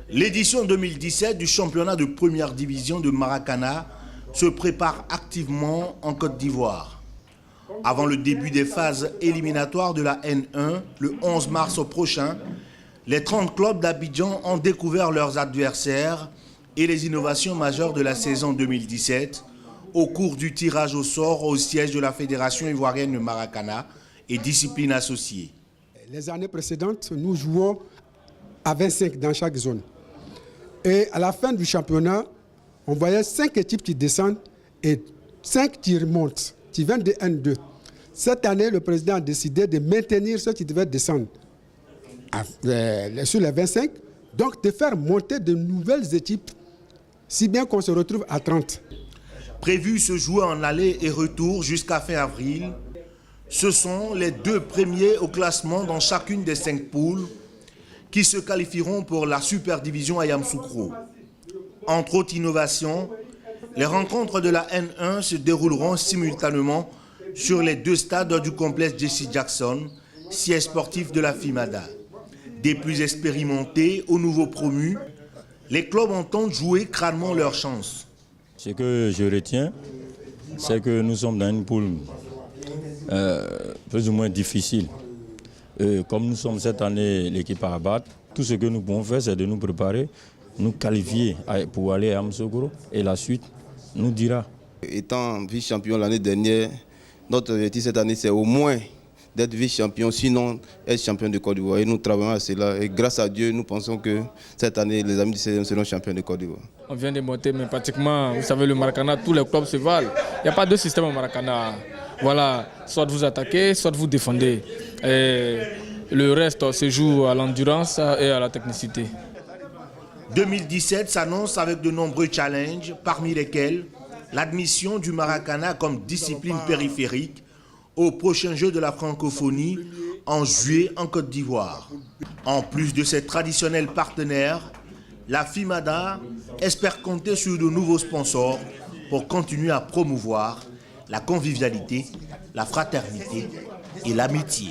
L'édition 2017 du championnat de première division de Maracana se prépare activement en Côte d'Ivoire. Avant le début des phases éliminatoires de la N1, le 11 mars prochain, les 30 clubs d'Abidjan ont découvert leurs adversaires et les innovations majeures de la saison 2017 au cours du tirage au sort au siège de la Fédération ivoirienne de Maracana et disciplines associées. Les années précédentes, nous jouons à 25 dans chaque zone. Et à la fin du championnat, on voyait 5 équipes qui descendent et 5 qui remontent, qui viennent de N2. Cette année, le président a décidé de maintenir ceux qui devaient descendre sur les 25, donc de faire monter de nouvelles équipes, si bien qu'on se retrouve à 30. Prévu se jouer en aller et retour jusqu'à fin avril, ce sont les 2 premiers au classement dans chacune des 5 poules qui se qualifieront pour la Super Division à Yamoussoukro. Entre autres innovations, les rencontres de la N1 se dérouleront simultanément sur les 2 stades du complexe Jesse Jackson, siège sportif de la FIMADA. Des plus expérimentés aux nouveaux promus, les clubs entendent jouer crânement leur chance. Ce que je retiens, c'est que nous sommes dans une poule plus ou moins difficile. Comme nous sommes cette année l'équipe à abattre, tout ce que nous pouvons faire, c'est de nous préparer, nous qualifier pour aller à Yamoussoukro et la suite nous dira. Étant vice-champion l'année dernière, notre objectif cette année, c'est au moins d'être vice-champion, sinon être champion de Côte d'Ivoire. Et nous travaillons à cela. Et grâce à Dieu, nous pensons que cette année, les amis du 16e seront champions de Côte d'Ivoire. On vient de monter, mais pratiquement, vous savez, le Maracana, tous les clubs se valent. Il n'y a pas de système au Maracana. Voilà, soit vous attaquez, soit vous défendez. Et le reste se joue à l'endurance et à la technicité. 2017 s'annonce avec de nombreux challenges, parmi lesquels l'admission du Maracana comme discipline périphérique aux prochains Jeux de la francophonie en juillet en Côte d'Ivoire. En plus de ses traditionnels partenaires, la FIMADA espère compter sur de nouveaux sponsors pour continuer à promouvoir la convivialité, la fraternité et l'amitié.